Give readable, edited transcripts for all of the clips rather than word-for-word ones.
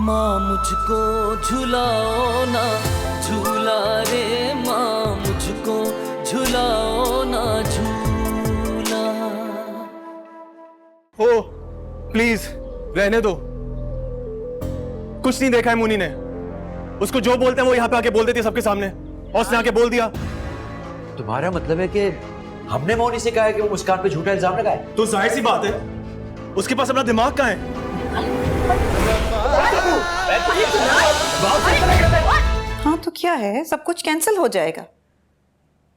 माँ मुझको झुलाओ ना झूला रे, माँ मुझको झुलाओ ना झूला। ओ प्लीज रहने दो, कुछ नहीं देखा है मुनी ने। उसको जो बोलते हैं वो यहाँ पे आके बोल देती है सबके सामने, और उसने आके बोल दिया। तुम्हारा मतलब है कि हमने मोनी से कहा है कि वो मुस्कान पे झूठा इल्जाम लगाए? तो जाहिर सी बात है, उसके पास अपना दिमाग कहाँ है? हाँ तो क्या है, सब कुछ कैंसिल हो जाएगा।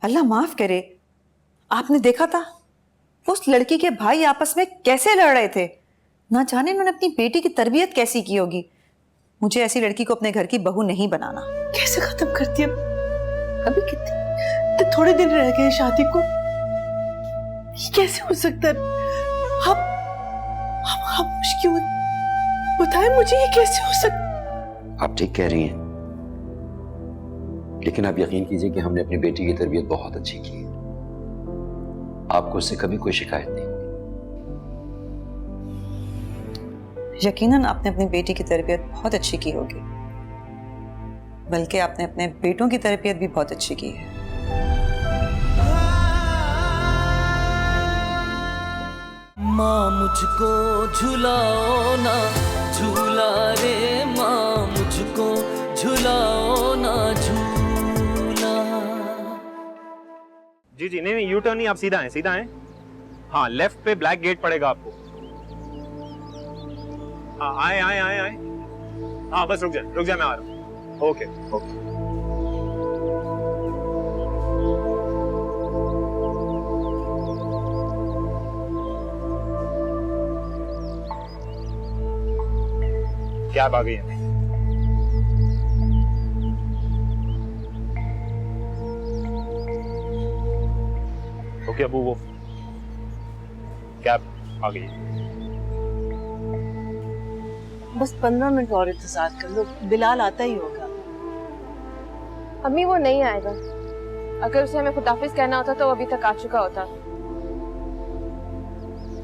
अल्लाह माफ करे, आपने देखा था उस लड़की के भाई आपस में कैसे लड़ रहे थे। ना जाने उन्होंने अपनी बेटी की तरबियत कैसी की होगी। मुझे ऐसी लड़की को अपने घर की बहू नहीं बनाना। कैसे खत्म करती है? अभी कितने तो थोड़े दिन रह गए शादी को, ये कैसे हो सकता है? हम मुश्किल बताए मुझे, ये कैसे हो सकता? आप ठीक कह रही हैं, लेकिन आप यकीन कीजिए कि हमने अपनी बेटी की तरबियत बहुत अच्छी की है। आपको उससे कभी कोई शिकायत नहीं होगी। यकीनन आपने अपनी बेटी की तरबियत बहुत अच्छी की होगी, बल्कि आपने अपने बेटों की तरबियत भी बहुत अच्छी की है। माँ मुझको झुलाओ ना झूला रे, माँ मुझको झुलाओ ना झूला। जी जी, नहीं यू टर्न नहीं, आप सीधा हैं, सीधा हैं। हाँ लेफ्ट पे ब्लैक गेट पड़ेगा आपको। हाँ आए आए आए आए। हाँ बस रुक जा मैं आ रहा हूँ। Okay okay. कैब आ गई है। ओके अबू, वो कैब आ गई है। बस 15 मिनट और इंतजार कर लो, बिलाल आता ही होगा। अम्मी वो नहीं आएगा। अगर उसे हमें खुदाफिज कहना होता तो वो अभी तक आ चुका होता,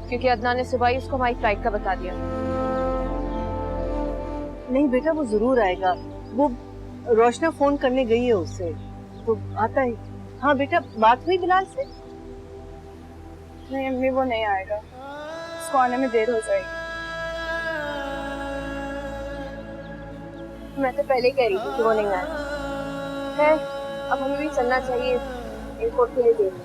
क्योंकि अदनान ने सुबह ही उसको हमारी फ्लाइट का बता दिया। नहीं बेटा, वो जरूर आएगा। वो रोशना फोन करने गई है उससे, तो आता ही। हाँ बेटा, बात हुई बिलाल से? नहीं अम्मी वो नहीं आएगा, उसको आने में देर हो जाएगी। मैं तो पहले कह रही थी कि वो नहीं आएगा। है अब हमें भी चलना चाहिए, एयरपोर्ट के लिए देर है।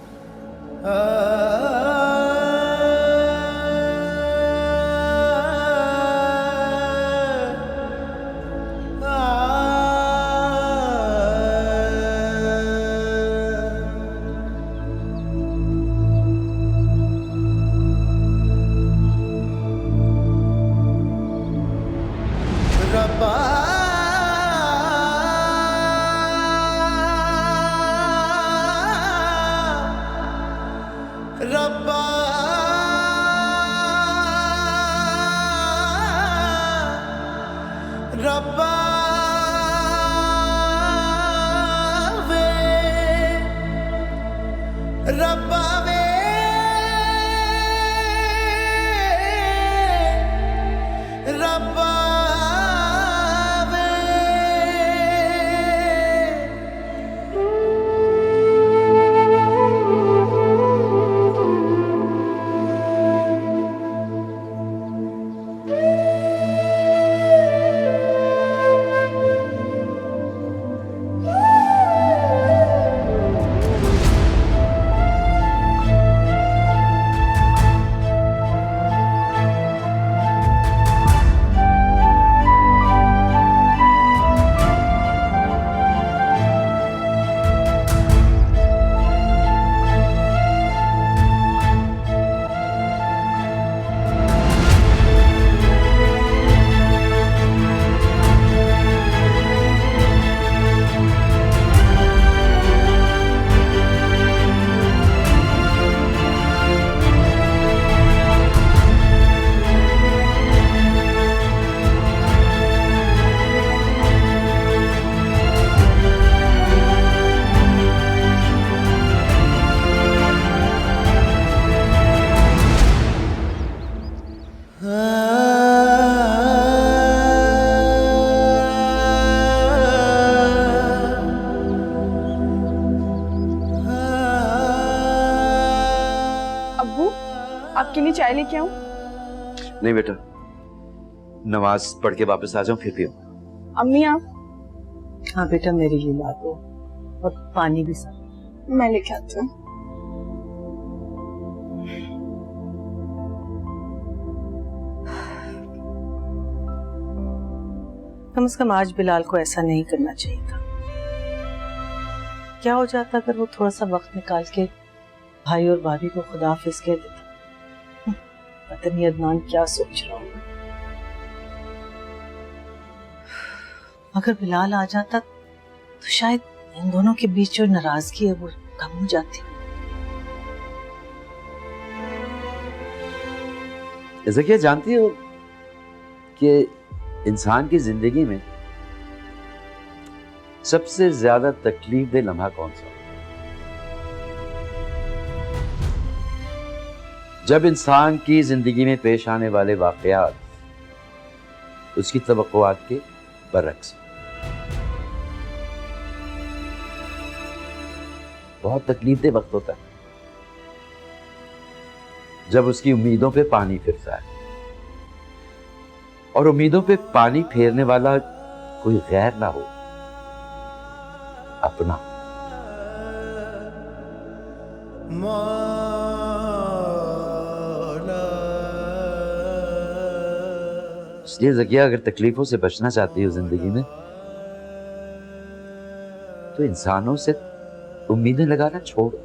चाय लेके आऊं? नहीं बेटा, नमाज पढ़ के वापस आ जाऊं फिर पियो। अम्मी आप? हाँ बेटा, मेरे लिए ला दो और पानी भी साथ। मैं लेके आती हूँ। कम से कम आज बिलाल को ऐसा नहीं करना चाहिए था। क्या हो जाता अगर वो थोड़ा सा वक्त निकाल के भाई और भाभी को खुदा हाफिज कह देता। पता नहीं अदनान क्या सोच रहा होगा। अगर बिलाल आ जाता तो शायद इन दोनों के बीच जो नाराजगी है वो कम हो जाती। ऐसा क्या जानती हो कि इंसान की जिंदगी में सबसे ज्यादा तकलीफ दे लम्हा कौन सा? जब इंसान की जिंदगी में पेश आने वाले वाकयात उसकी तवक्कुआत के बरअक्स। बहुत तकलीफ दे वक्त होता है जब उसकी उम्मीदों पे पानी फिरता है, और उम्मीदों पे पानी फेरने वाला कोई गैर ना हो, अपना। इसलिए ज़किया, अगर तकलीफों से बचना चाहती हो जिंदगी में तो इंसानों से उम्मीदें लगाना छोड़ो।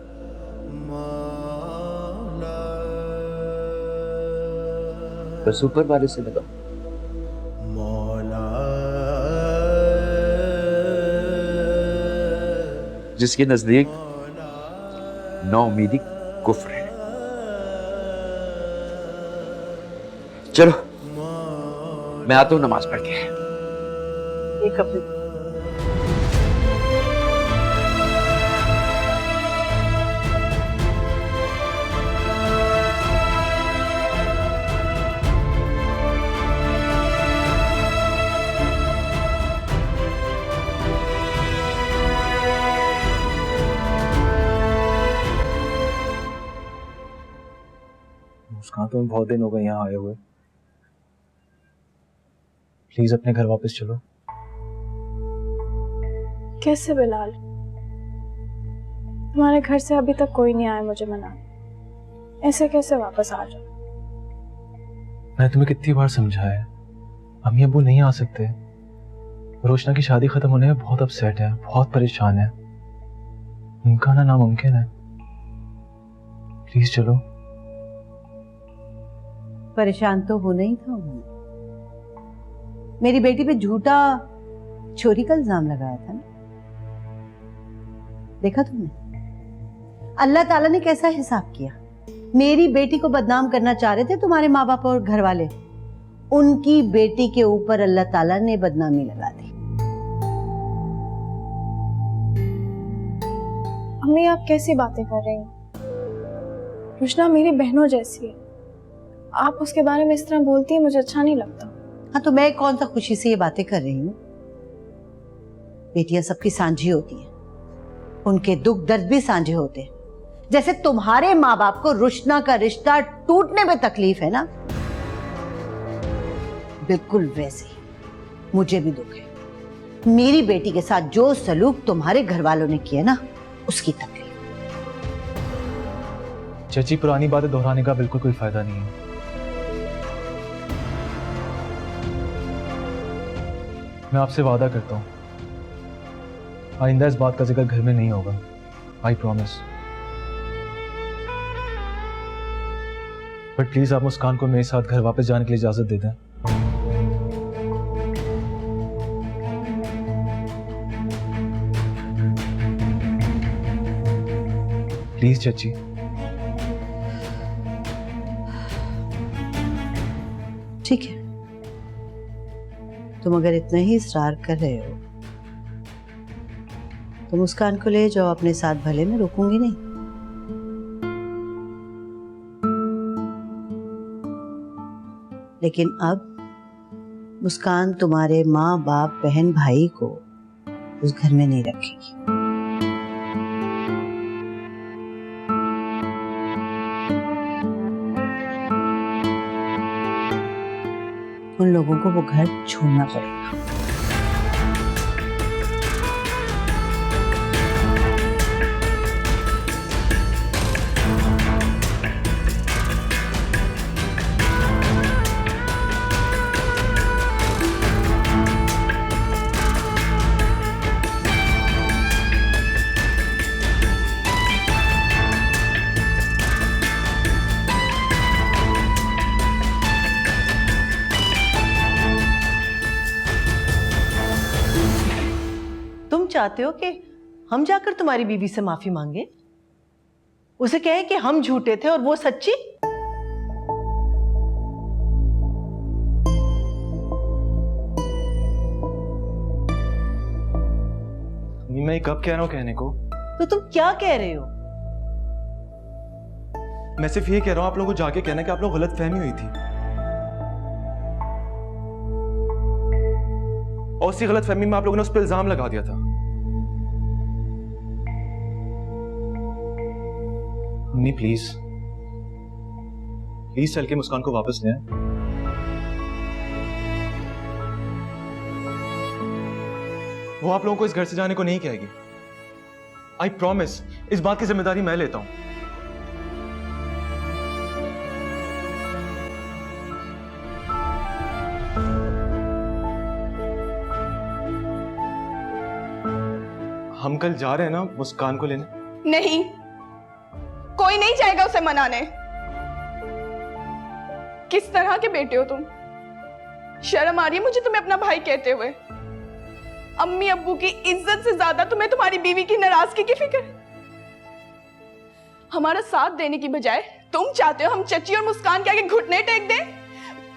बस ऊपर वाले से लगाओ। जिसके नजदीक नाउमीदी कुफ्र है। चलो मैं आता हूं नमाज पढ़ के। ये कपड़े मुस्कान, तुम्हें बहुत दिन हो गए यहाँ आए हुए। प्लीज अपने घर वापस चलो। कैसे बिलाल? तुम्हारे घर से अभी तक कोई नहीं आया मुझे मनाने। ऐसे कैसे वापस आ जाओ? मैं तुम्हें कितनी बार समझाया, अम्मी अब्बू नहीं आ सकते। रोशना की शादी खत्म होने में बहुत अपसेट है, बहुत परेशान है। उनका आना नामुमकिन है। प्लीज चलो। परेशान तो होना ही था उन्होंने। मेरी बेटी पे झूठा चोरी का इल्जाम लगाया था ना, देखा तुमने? अल्लाह ताला ने कैसा हिसाब किया। मेरी बेटी को बदनाम करना चाह रहे थे तुम्हारे माँ बाप और घर वाले, उनकी बेटी के ऊपर अल्लाह ताला ने बदनामी लगा दी। अम्मी आप कैसी बातें कर रही हैं? रोशना मेरी बहनों जैसी है, आप उसके बारे में इस तरह बोलती है, मुझे अच्छा नहीं लगता। हाँ तो मैं कौन सा खुशी से ये बातें कर रही हूँ? बेटियां सबकी सांझी होती हैं, उनके दुख दर्द भी सांझे होते हैं। जैसे तुम्हारे माँ बाप को रुशना का रिश्ता टूटने में तकलीफ है ना, बिल्कुल वैसे ही मुझे भी दुख है। मेरी बेटी के साथ जो सलूक तुम्हारे घर वालों ने किया ना, उसकी तकलीफ। चाची, पुरानी बातें दोहराने का बिल्कुल कोई फायदा नहीं है। मैं आपसे वादा करता हूं, आइंदा इस बात का जिक्र घर में नहीं होगा। I promise. बट प्लीज आप मुस्कान को मेरे साथ घर वापस जाने के लिए इजाजत दे दें। प्लीज चाची। ठीक है, तुम अगर इतना ही इसरार कर रहे हो तो मुस्कान को ले जाओ अपने साथ, भले मैं रोकूंगी नहीं। लेकिन अब मुस्कान तुम्हारे माँ बाप बहन भाई को उस घर में नहीं रखेगी। लोगों को वो घर छोड़ना पड़ेगा। तुम चाहते हो कि हम जाकर तुम्हारी बीवी से माफी मांगे, उसे कहे कि हम झूठे थे और वो सच्ची? मैं ये कब कह रहा हूँ कहने को? तो तुम क्या कह रहे हो? मैं सिर्फ ये कह रहा हूँ आप लोगों को जाके कहना कि आप लोग गलत फहमी हुई थी, और उसी गलत फहमी में आप लोगों ने उस पर इल्जाम लगा दिया था। अम्मी प्लीज प्लीज चल के मुस्कान को वापस ले आए। वो आप लोगों को इस घर से जाने को नहीं कहेगी। आई प्रॉमिस, इस बात की जिम्मेदारी मैं लेता हूं। हम कल जा रहे हैं ना मुस्कान को लेने? नहीं, कोई नहीं जाएगा उसे मनाने। किस तरह के बेटे हो तुम? शर्म आ रही है मुझे तुम्हें अपना भाई कहते हुए। अम्मी अब्बू की इज्जत से ज्यादा तुम्हें तुम्हारी बीवी की नाराजगी की फिक्र। हमारा साथ देने की बजाय तुम चाहते हो हम चची और मुस्कान के आगे घुटने टेक दें,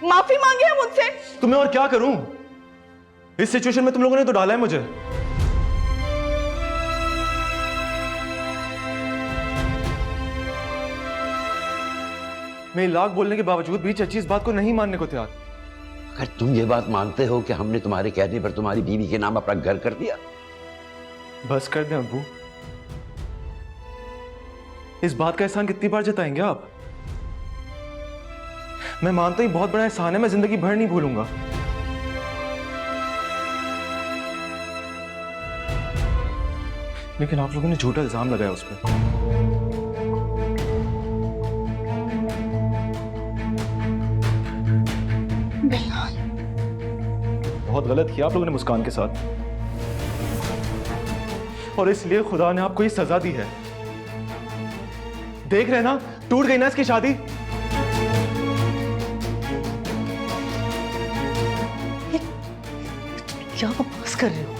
माफी मांगे हम उनसे। तुम्हें और क्या करूं? इस सिचुएशन में तुम लोगों ने तो डाला है मुझे। मैं लाख बोलने के बावजूद भी चची इस बात को नहीं मानने को तैयार। अगर तुम ये बात मानते हो कि हमने तुम्हारे कहने पर तुम्हारी बीवी के नाम अपना घर कर दिया, बस कर दें अब्बू। इस बात का एहसान कितनी बार जताएंगे आप? मैं मानता ही बहुत बड़ा एहसान है, मैं जिंदगी भर नहीं भूलूंगा। लेकिन आप लोगों ने झूठा इल्जाम लगाया उस पर। बहुत गलत किया आप लोगों ने मुस्कान के साथ, और इसलिए खुदा ने आपको ये सजा दी है। देख रहे ना, टूट गई ना इसकी शादी। क्या बकवास कर रहे हो?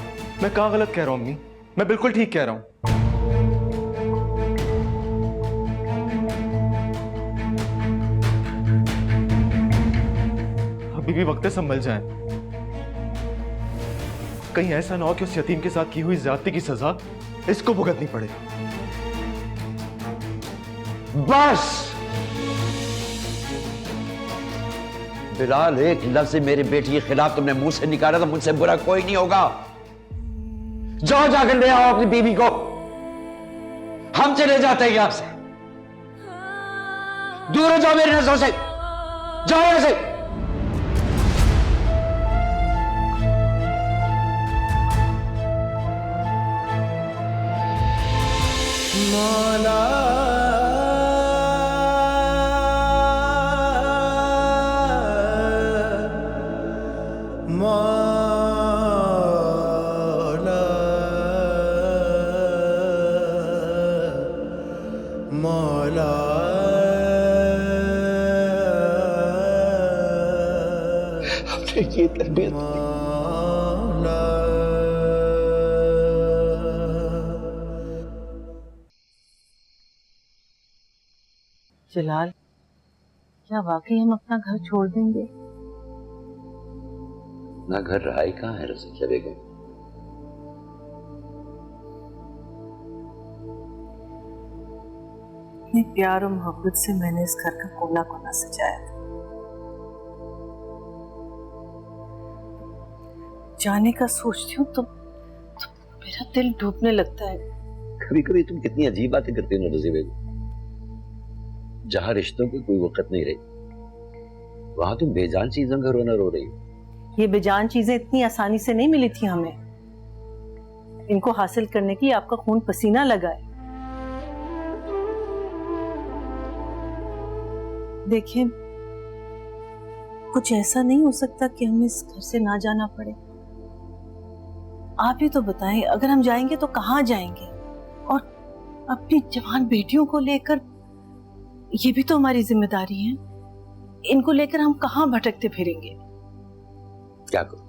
मैं कहाँ गलत कह रहा हूं अम्मी? मैं बिल्कुल ठीक कह रहा हूं। अभी भी वक्त है, संभल जाएं। कहीं ऐसा ना हो कि उस यतीम के साथ की हुई ज्यादती की सजा इसको भुगतनी पड़े। बस बिलाल, एक लफ्ज मेरे बेटी के खिलाफ तुमने मुंह से निकाला तो मुझसे बुरा कोई नहीं होगा। जाओ जाकर ले आओ अपनी बीवी को, हम चले जाते हैं यहां से। दूर हो जाओ मेरी नजरों से, जाओ यहां से। मौला मौला मौला अपने की तरबियत जलाल, क्या वाकई हम अपना घर छोड़ देंगे? ना घर रहा ही कहां है रज़िया बेगम? इतने प्यार और मोहब्बत से मैंने इस घर का कोना कोना सजाया था। जाने का सोचती हूँ तो मेरा दिल डूबने लगता है। कभी कभी तुम कितनी अजीब बातें करती हो ना रज़िया बेगम। जहां रिश्तों की कोई वक़्त नहीं रही, वहां तुम बेजान चीजों का रोना रो रही हो। ये बेजान चीजें इतनी आसानी से नहीं मिली थी हमें। इनको हासिल करने के लिए आपका खून पसीना लगा है। देखिए, कुछ ऐसा नहीं हो सकता कि हमें इस घर से ना जाना पड़े। आप ही तो बताएं, अगर हम जाएंगे तो कहाँ जाएंगे? और अपनी जवान बेटियों को लेकर, ये भी तो हमारी जिम्मेदारी है। इनको लेकर हम कहाँ भटकते फिरेंगे? क्या करूं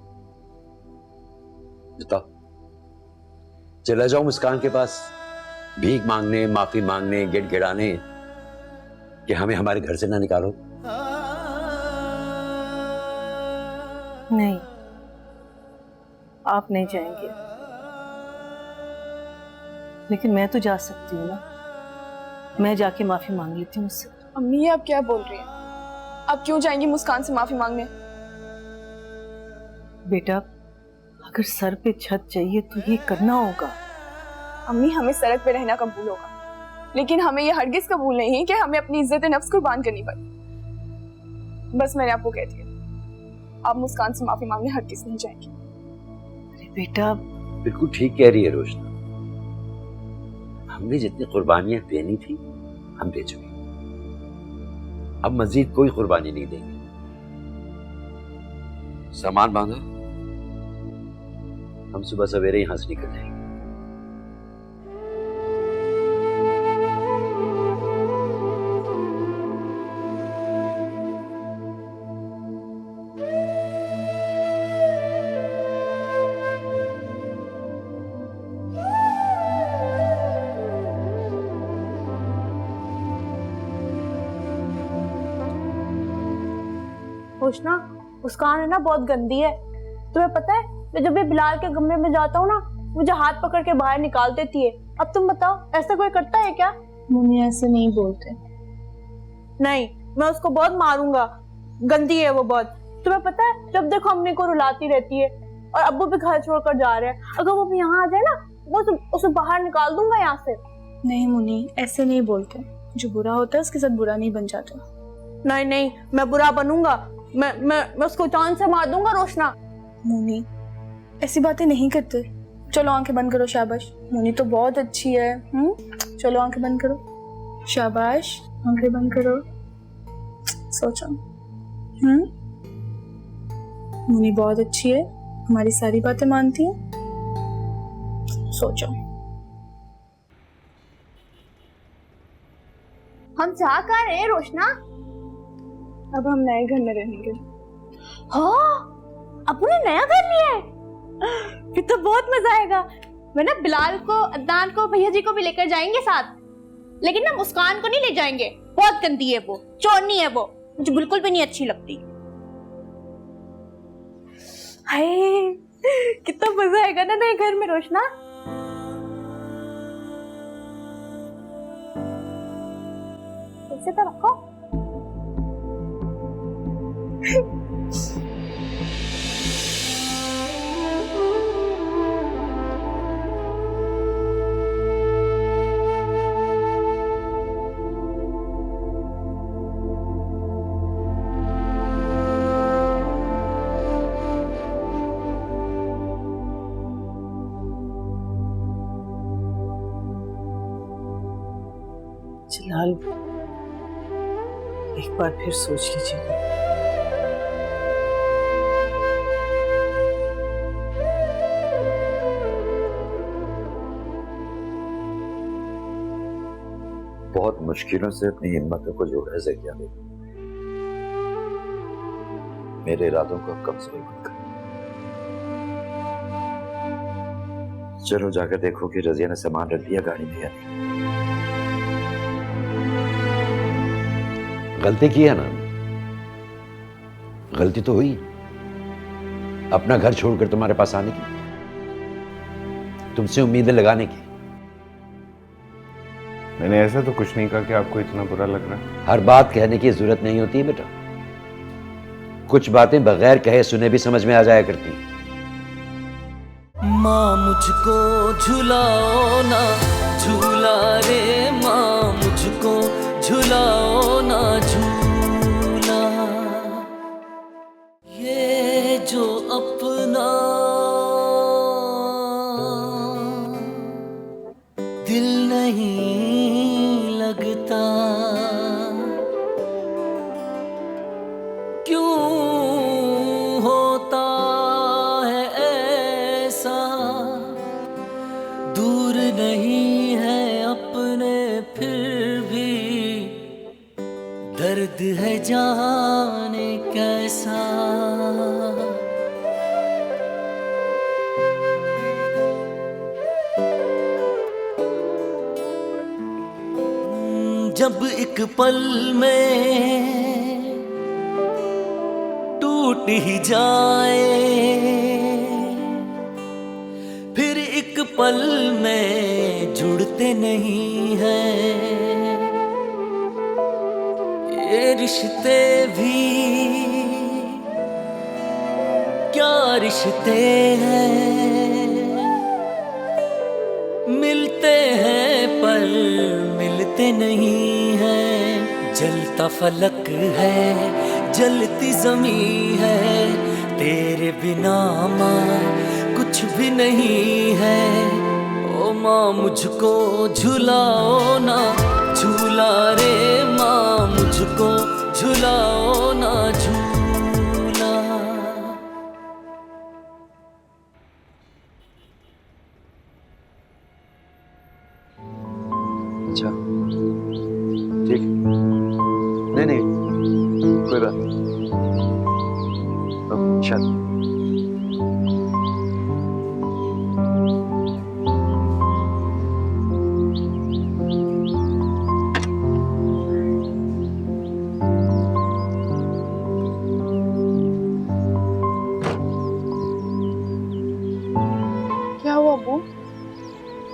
बताओ? चला जाऊं मुस्कान के पास भीख मांगने, माफी मांगने, गिड़गिड़ाने कि हमें हमारे घर से ना निकालो? नहीं, आप नहीं जाएंगे, लेकिन मैं तो जा सकती हूँ ना। मैं जाके माफी मांग लेती हूँ उससे। अम्मी, ये आप क्या बोल रही हैं? आप क्यों जाएंगी मुस्कान से माफी मांगने? बेटा, अगर सर पे छत चाहिए तो ये करना होगा। अम्मी, हमें सड़क पे रहना कबूल होगा, लेकिन हमें ये हरगिज कबूल नहीं कि हमें अपनी इज्जत नफ्स कुर्बान करनी पड़े। बस मैंने आपको कह दिया, आप मुस्कान से माफी मांगने हरगिज नहीं जाएंगी। अरे बेटा, बिल्कुल ठीक कह रही है रोशना। हमने जितनी कुर्बानियां देनी थी हम दे चुके, अब मजीद कोई कुर्बानी नहीं देंगे। सामान बांधो, हम सुबह सवेरे यहां से निकल जाएंगे। रोशना, मुस्कान है ना बहुत गंदी है। तुम्हें पता है, मैं जब भी बिलाल के कमरे में जाता हूँ ना, मुझे हाथ पकड़ के बाहर निकाल देती है। अब तुम बताओ, ऐसा कोई करता है क्या? मम्मी ऐसे नहीं बोलते। नहीं, मैं उसको बहुत मारूंगा, गंदी है वो बहुत। तुम्हें पता है, जब देखो अम्मी को रुलाती रहती है और अब्बू भी घर छोड़कर जा रहे हैं। अगर वो यहाँ आ जाए ना, वो उसे बाहर निकाल दूंगा यहाँ से। नहीं मुन्नी, ऐसे नहीं बोलते। जो बुरा होता है उसके साथ बुरा नहीं बन जाता। नहीं नहीं, मैं बुरा बनूंगा। मैं उसको जान से मार दूंगा रोशना। मुन्नी, ऐसी बातें नहीं करते। चलो आंखें बंद करो, शाबाश। मुन्नी तो बहुत अच्छी है। चलो आंखें बंद करो, शाबाश। आंखें बंद करो, सोचो। मुन्नी बहुत अच्छी है, हमारी सारी बातें मानती है। सोचो। हम जा कर रहे हैं रोशना? अब हम नए घर में रहेंगे। हाँ, अब्बू ने नया घर लिया है। फिर तो बहुत मजा आएगा। मैं ना बिलाल को, अदनान को, भैया जी को भी लेकर जाएंगे साथ। लेकिन ना मुस्कान को नहीं ले जाएंगे, बहुत गंदी है वो, चोरनी है वो, मुझे बिल्कुल भी नहीं अच्छी लगती। हाय, कितना मजा आएगा ना नए घर में रोशना। ऐसे तो रखो। जलाल, एक बार फिर सोच लीजिए। बहुत मुश्किलों से अपनी हिम्मतों को जोड़ा है ज़किया बेगम। मेरे इरादों को कमजोर मत कर। चलो जाकर देखो कि रजिया ने सामान रख दिया गाड़ी में या नहीं। गलती की है ना, गलती तो हुई अपना घर छोड़कर तुम्हारे पास आने की, तुमसे उम्मीदें लगाने की। मैंने ऐसा तो कुछ नहीं कहा कि आपको इतना बुरा लग रहा है। हर बात कहने की जरूरत नहीं होती बेटा, कुछ बातें बगैर कहे सुने भी समझ में आ जाया करती। माँ मुझको झुलाओ ना झूला रे, माँ मुझको झुलाओ ना झूला। ये जो नहीं लगता, क्यों होता है ऐसा, दूर नहीं है अपने फिर भी दर्द है जाने कैसा। जब एक पल में टूट ही जाए, फिर एक पल में जुड़ते नहीं हैं ये रिश्ते भी, क्या रिश्ते हैं, मिलते हैं पर मिलते नहीं हैं। जलता फलक है, जलती जमीन है, तेरे बिना माँ कुछ भी नहीं है। ओ माँ मुझको झुलाओ ना झूला रे, माँ मुझको झुलाओ ना झूला। अच्छा ठीक, नहीं नहीं कोई बात नहीं। चल क्या हुआ अब्बू?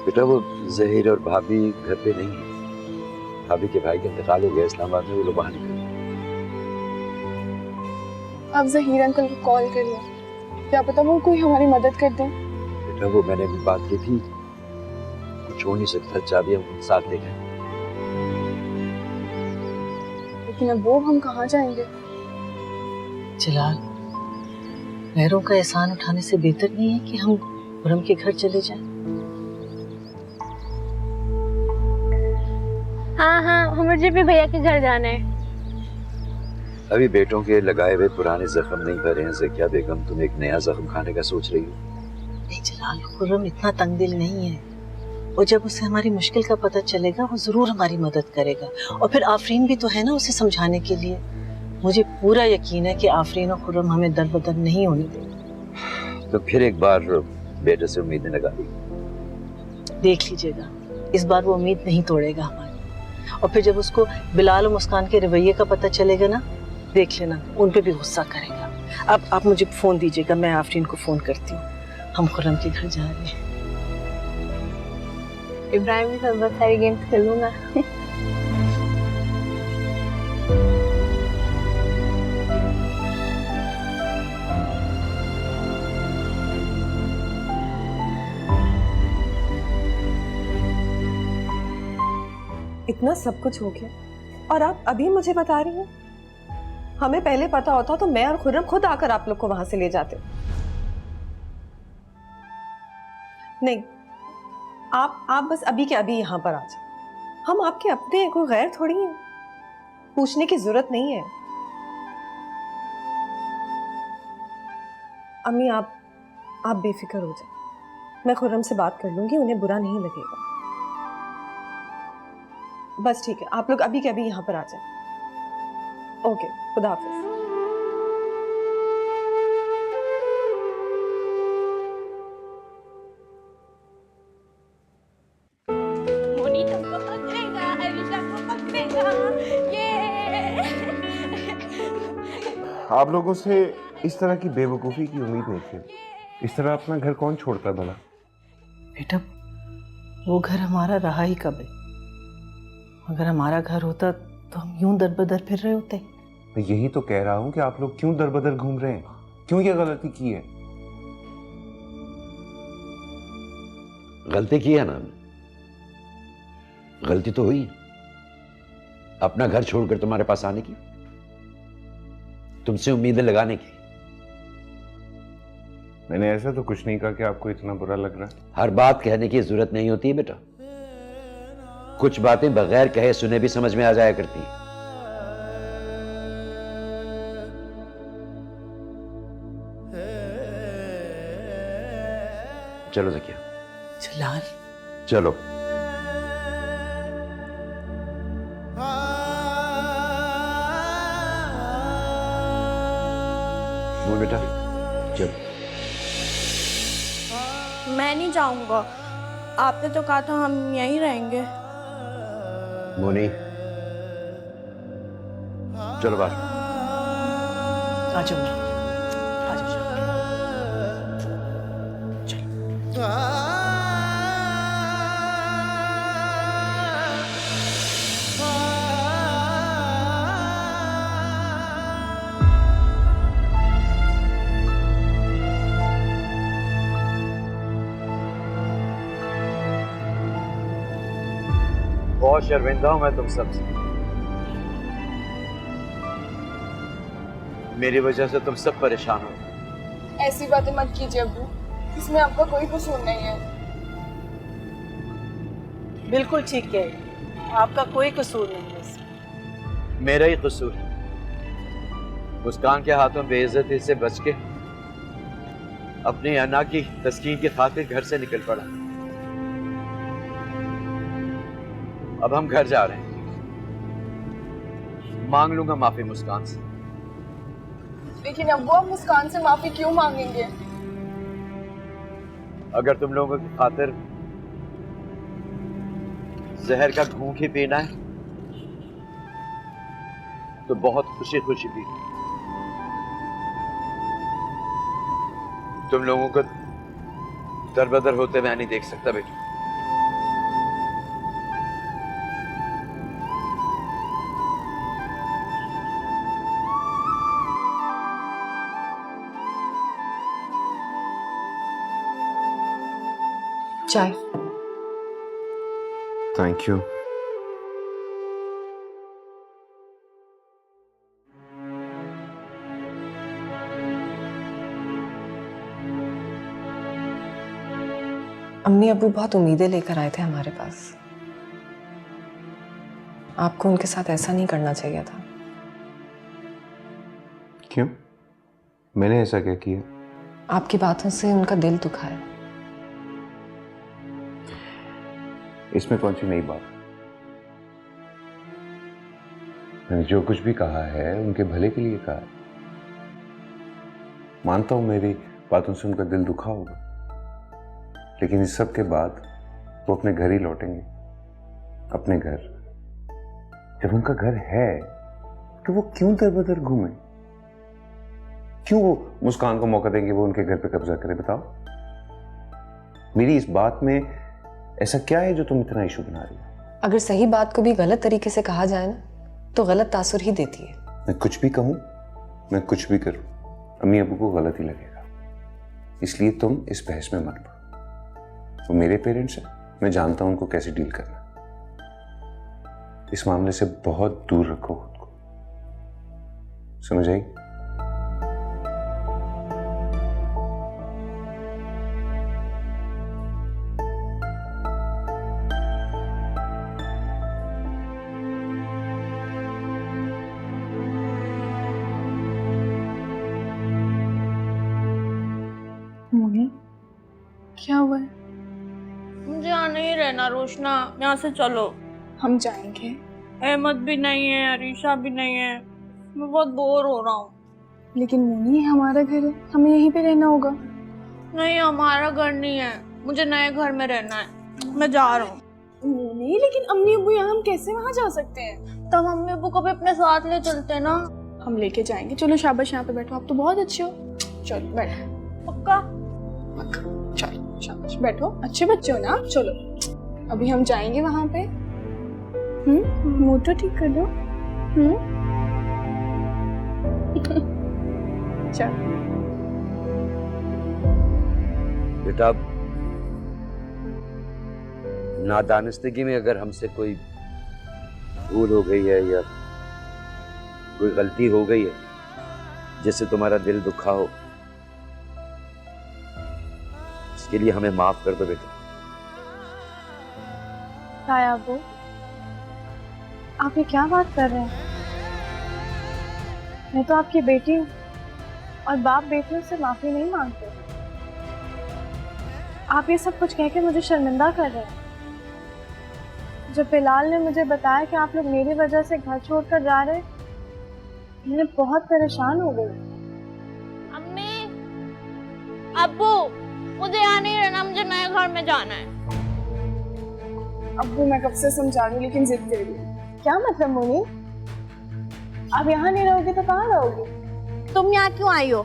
बेटा वो जहीर और भाभी घर पे नहीं है। भाभी के भाई का इंतकाल हो गया इस्लामाबाद में, वो लोग वहां निकल गए। आप जहीर अंकल को कॉल कर लो, क्या पता वो कोई हमारी मदद कर दें। बेटा वो मैंने भी बात की थी, कुछ हो नहीं सकता, चाबियां हम साथ ले गए। लेकिन अब्बू हम कहाँ जाएंगे? जलाल, गैरों का एहसान उठाने से बेहतर नहीं है कि हम खुर्रम के घर चले जाएं? हाँ हाँ, मुझे भी भैया के घर जाना है। अभी बेटों के लगाए हुए पुराने जख्म नहीं भरे हैं। ज़किया बेगम, तुम एक नया जख्म खाने का सोच रही हो? नहीं जलाल, खुर्रम इतना तंगदिल नहीं है, और जब उसे हमारी मुश्किल का पता चलेगा वो जरूर हमारी मदद करेगा। और फिर आफरीन भी तो है ना उसे समझाने के लिए। मुझे पूरा यकीन है कि आफरीन और खुर्रम हमें दर बदर नहीं होने देंगे। तो फिर एक बार बेटे से उम्मीदें लगा दी। देख लीजिएगा, इस बार वो उम्मीद नहीं तोड़ेगा हमारी। और फिर जब उसको बिलाल और मुस्कान के रवैये का पता चलेगा ना, देख लेना उन पे भी गुस्सा करेगा। अब आप मुझे फोन दीजिएगा, मैं आफरीन को फोन करती हूँ। हम खुर्रम के घर जा रहे हैं। इब्राहिम के साथ बहुत सारी गेम्स खेलूंगा। इतना सब कुछ हो गया और आप अभी मुझे बता रही हैं? हमें पहले पता होता तो मैं और खुर्रम खुद आकर आप लोग को वहां से ले जाते। नहीं, आप बस अभी के अभी यहाँ पर आ जाए। हम आपके अपने हैं, कोई गैर थोड़ी है। पूछने की जरूरत नहीं है। अम्मी आप बेफिक्र हो जाए, मैं खुर्रम से बात कर लूंगी, उन्हें बुरा नहीं लगेगा। बस ठीक है, आप लोग अभी के अभी यहाँ पर आ जाए। ओके, खुदा हाफिज। मोनी सबको पकड़ेगा, अलीशा को पकड़ेगा। ये आप लोगों से इस तरह की बेवकूफ़ी की उम्मीद नहीं थी। इस तरह अपना घर कौन छोड़ता भला? बेटा, वो घर हमारा रहा ही कब है? अगर हमारा घर होता तो हम यूं दर बदर फिर रहे होते। मैं यही तो कह रहा हूँ कि आप लोग क्यों दर बदर घूम रहे हैं, क्यों ये गलती की है? गलती की है ना हमने, गलती तो हुई अपना घर छोड़कर तुम्हारे पास आने की, तुमसे उम्मीदें लगाने की। मैंने ऐसा तो कुछ नहीं कहा कि आपको इतना बुरा लग रहा है। हर बात कहने की जरूरत नहीं होती है बेटा। कुछ बातें बगैर कहे सुने भी समझ में आ जाया करती हैं। चलो ज़किया, जलाल, चलो। मोन बेटा, चल। मैं नहीं जाऊंगा, आपने तो कहा था हम यहीं रहेंगे। मोनी, चलो बाहर। आ जाओ, आ जाओ। बहुत शर्मिंदा हूं मैं तुम सबसे। मेरी वजह से तुम सब परेशान हो। ऐसी बातें मत कीजिए अब्बू, इसमें आपका कोई कसूर नहीं है। बिल्कुल ठीक है, आपका कोई कसूर नहीं है इसमें। मेरा ही कसूर है। मुस्कान के हाथों बेइज्जती से बच के अपनी अन्ना की तस्कीन की खातिर घर से निकल पड़ा। अब हम घर जा रहे हैं। मांग लूंगा माफी मुस्कान से। लेकिन अब्बू, आप मुस्कान से माफी क्यों मांगेंगे? अगर तुम लोगों की खातिर जहर का घूंट ही पीना है तो बहुत खुशी खुशी पी। तुम लोगों को दरबदर होते मैं नहीं देख सकता बेटा। चाय। Thank you. अम्मी अबू बहुत उम्मीदें लेकर आए थे हमारे पास। आपको उनके साथ ऐसा नहीं करना चाहिए था। क्यों? मैंने ऐसा क्या किया? आपकी बातों से उनका दिल दुखा है। इसमें कौन सी नई बात? मैंने जो कुछ भी कहा है उनके भले के लिए कहा है। मानता हूं मेरी बातों से उनका दिल दुखा होगा, लेकिन इस सब के बाद वो अपने घर ही लौटेंगे। अपने घर। जब उनका घर है तो वो क्यों दर-बदर घूमे? क्यों वो मुस्कान को मौका देंगे वो उनके घर पे कब्जा करे? बताओ, मेरी इस बात में ऐसा क्या है जो तुम इतना इशू बना रही हो? अगर सही बात को भी गलत तरीके से कहा जाए ना तो गलत तासुर ही देती है। मैं कुछ भी कहूं, मैं कुछ भी करूं, अम्मी अबू को गलत ही लगेगा। इसलिए तुम इस बहस में मत पड़ो। वो मेरे पेरेंट्स हैं, मैं जानता हूं उनको कैसे डील करना। इस मामले से बहुत दूर रखो खुद को, समझ आई? क्या हुआ है? मुझे यहाँ नहीं रहना रोशना, यहाँ से चलो। हम जाएंगे। अहमद भी नहीं है, अरीशा भी नहीं है, मैं बहुत बोर हो रहा हूँ। लेकिन मोनी, हमारा घर है, हमें यहीं पे रहना होगा। नहीं, हमारा घर नहीं है, मुझे नए घर में रहना है। मैं जा रहा हूँ। मोनी, लेकिन अम्मी अब्बू यहाँ, हम कैसे वहाँ जा सकते हैं? तब अम्मी अब्बू को भी अपने साथ ले चलते हैं ना। हम लेके जाएंगे। चलो शाबाश, यहाँ पे बैठो, आप तो बहुत अच्छे हो। चलो बैठो। पक्का? चलो शाबाश, बैठो, अच्छे बच्चे हो ना आप। चलो अभी हम जाएंगे वहां पे। मोटर ठीक कर दो। चल बेटा, नादानिस्तगी में अगर हमसे कोई भूल हो गई है या कोई गलती हो गई है जिससे तुम्हारा दिल दुखा हो, इसके लिए हमें माफ कर दो बेटा। ताया वो आप ये क्या बात कर रहे हैं? मैं तो आपकी बेटी हूँ और बाप बेटियों से माफी नहीं मांगते। आप ये सब कुछ कह के मुझे शर्मिंदा कर रहे हैं। जब बिलाल ने मुझे बताया कि आप लोग मेरी वजह से घर छोड़कर जा रहे, मैं बहुत परेशान हो गई। अम्मी, अब्बू, मुझे यहाँ नहीं रहना, मुझे नए घर में जाना है। अब्बू मैं कब से समझा रही हूँ लेकिन जिद कर रही है। क्या मतलब मोनी? आप यहाँ नहीं रहोगी तो कहाँ रहोगी? तुम यहाँ क्यों आई हो?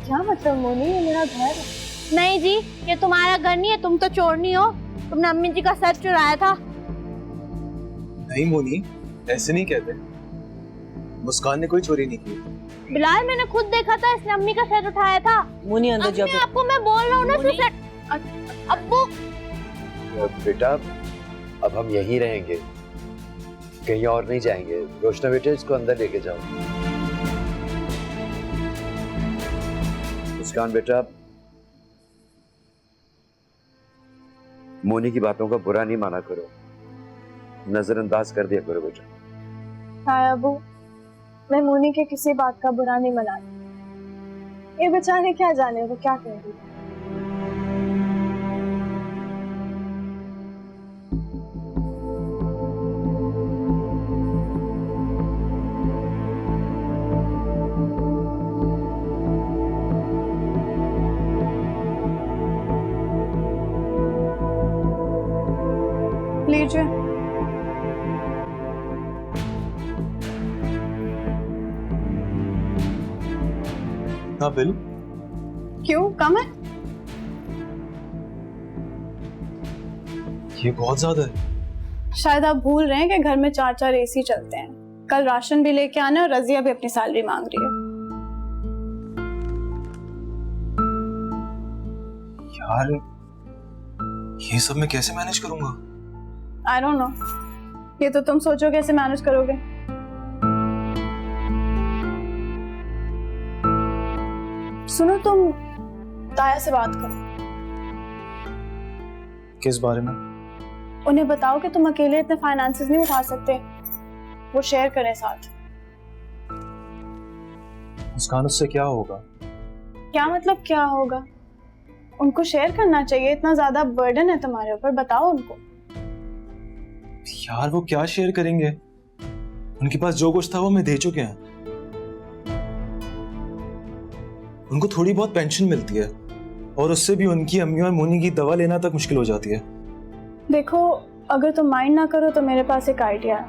क्या मतलब मोनी? ये मेरा घर है। नहीं जी, ये तुम्हारा घर नहीं है, तुम तो चोरनी हो। तुमने अम्मी जी का सर चुराया था। नहीं मोनी, ऐसे नहीं कहते। मुस्कान ने कोई चोरी नहीं की। बिलाल, मैंने खुद देखा था, इसने अम्मी का सर उठाया था। मोनी अंदर जाओ। अम्मी, आपको मैं बोल रहा हूँ ना, अब्बू। बेटा अब हम यहीं रहेंगे, कहीं और नहीं जाएंगे। रोशना बेटे इसको अंदर लेके जाओ। मुस्कान बेटा, मोनी की बातों का बुरा नहीं माना करो, नजरअंदाज कर दिया करो बेटा। हाँ अबू, मैं मोनी के किसी बात का बुरा नहीं मनाती। ये बेचारे क्या जाने वो क्या कह रही है। लीजिए। हाँ बिल। क्यों, कम है? ये बहुत ज्यादा है। शायद आप भूल रहे हैं कि घर में 4-4 एसी चलते हैं। कल राशन भी लेके आना और रजिया भी अपनी सैलरी मांग रही है। यार, ये सब मैं कैसे मैनेज करूंगा? आई डोंट नो, ये तो तुम सोचो कैसे मैनेज करोगे। सुनो, तुम ताया से बात करो। किस बारे में? उन्हें बताओ कि तुम अकेले इतने फाइनेंसेस नहीं उठा सकते, वो शेयर करें साथ। मुस्कान, उससे क्या होगा? क्या मतलब क्या होगा? उनको शेयर करना चाहिए, इतना ज्यादा बर्डन है तुम्हारे ऊपर, बताओ उनको। यार वो क्या शेयर करेंगे? उनके पास जो कुछ था वो मैं दे चुके हैं। उनको थोड़ी बहुत पेंशन मिलती है और उससे भी उनकी अम्मी और मोनी की दवा लेना तक मुश्किल हो जाती है। देखो, अगर तुम माइंड ना करो तो मेरे पास एक आइडिया है।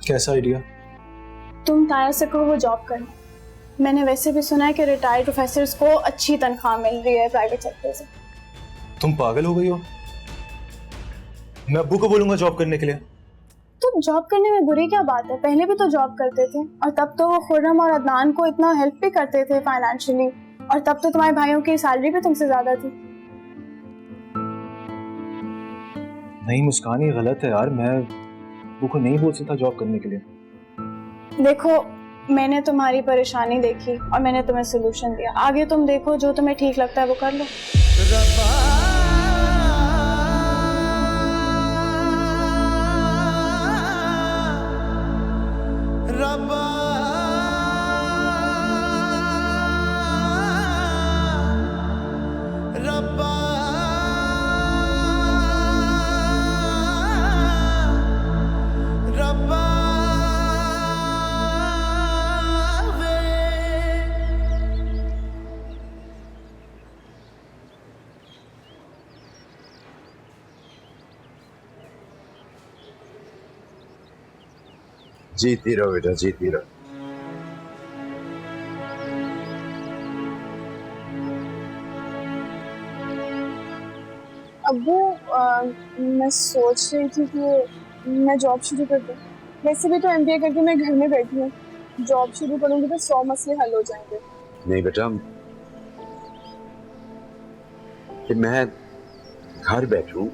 कैसा आइडिया? तुम ताया से कहो वो जॉब करना। मैंने वैसे भी सुना है कि रिटायर्ड प्रोफेसर्स को अच्छी तनख्वाह मिल रही है प्राइवेट सेक्टर से। तुम पागल हो गई हो? मैं अब्बू को बोलूंगा जॉब करने के लिए। तो जॉब करने में बुरी क्या बात है? पहले भी तो जॉब करते थे और तब तो वो खुर्रम और अदनान को इतना हेल्प भी करते थे फाइनेंशियली, और तब तो तुम्हारे भाइयों की सैलरी भी तुमसे ज्यादा थी। नहीं मुस्कान, ये गलत है यार। मैं अब्बू को नहीं बोल सकता जॉब करने के लिए। देखो, मैंने तुम्हारी परेशानी देखी और मैंने तुम्हें सोल्यूशन दिया। आगे तुम देखो, जो तुम्हें ठीक लगता है वो कर लो। जीती रहो बेटा, जीती रहो। अब्बू, मैं सोच रही थी कि मैं जॉब शुरू कर दूं। वैसे भी तो एमबीए करके मैं घर में बैठी हूँ, जॉब शुरू करूंगी तो 100 मसले हल हो जाएंगे। नहीं बेटा, कि मैं घर बैठूं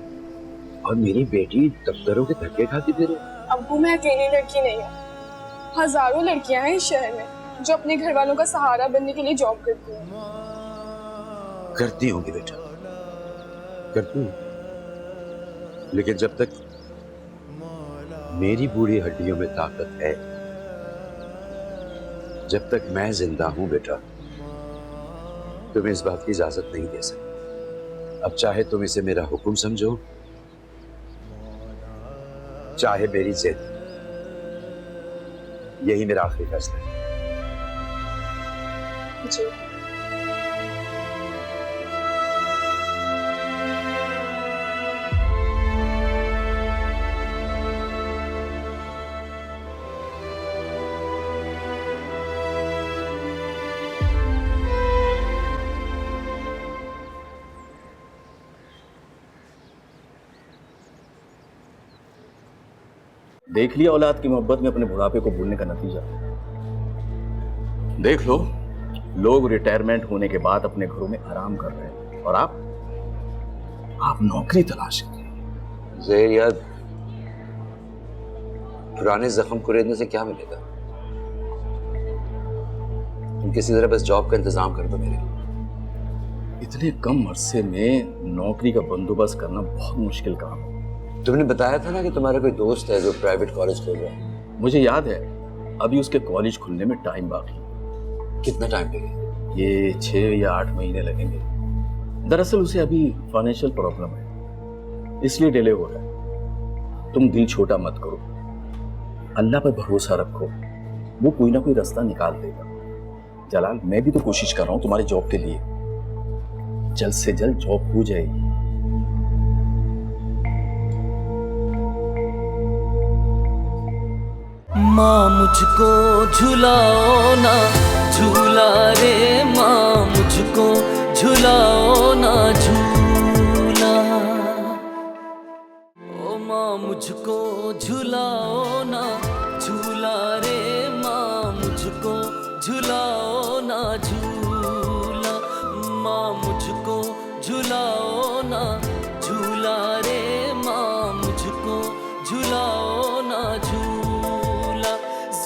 और मेरी बेटी दफ्तरों के धक्के खाती फिरे। अब्बू, मैं अकेली लड़की नहीं हूँ, हजारों लड़कियां हैं इस शहर में जो अपने घर वालों का सहारा बनने के लिए जॉब करती हैं। करती होंगी बेटा, करती हूँ, लेकिन जब तक मेरी बूढ़ी हड्डियों में ताकत है, जब तक मैं जिंदा हूं बेटा, तुम्हें इस बात की इजाजत नहीं दे सकता। अब चाहे तुम इसे मेरा हुक्म समझो, चाहे मेरी जिद, यही मेरा आखिरी फैसला है। जी। देख लिया औलाद की मोहब्बत में अपने बुढ़ापे को भूलने का नतीजा। देख लो, लोग रिटायरमेंट होने के बाद अपने घरों में आराम कर रहे हैं और आप नौकरी तलाश कर रहे हैं। ज़हीर यार, पुराने जख्म कुरेदने से क्या मिलेगा? तुम किसी तरह बस जॉब का इंतजाम कर दो मेरे लिए। इतने कम अरसे में नौकरी का बंदोबस्त करना बहुत मुश्किल काम है। तुमने बताया था ना कि तुम्हारा कोई दोस्त है जो प्राइवेट कॉलेज खोल रहा है। मुझे याद है, अभी उसके कॉलेज खुलने में टाइम बाकी। कितना टाइम लगेगा? ये 6 या 8 महीने लगेंगे। दरअसल उसे अभी फाइनेंशियल प्रॉब्लम है, इसलिए डिले हो रहा है। तुम दिल छोटा मत करो, अल्लाह पर भरोसा रखो, वो कोई ना कोई रास्ता निकाल देगा। जलाल, मैं भी तो कोशिश कर रहा हूं तुम्हारे जॉब के लिए। जल्द से जल्द जॉब हो जाएगी। माँ मुझको झुलाओ ना झूला रे, माँ मुझको झुलाओ ना झूला। ओ माँ मुझको झुलाओ ना झूला रे, माँ मुझको झुलाओ ना झूला। माँ मुझको झुलाओ ना झूला रे, माँ मुझको झुलाओ ना झूला।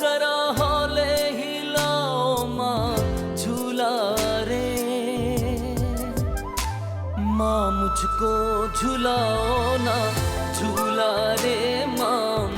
जरा हौले हिलाओ माँ झूला रे, माँ मुझको झुलाओ ना झूला रे, माँ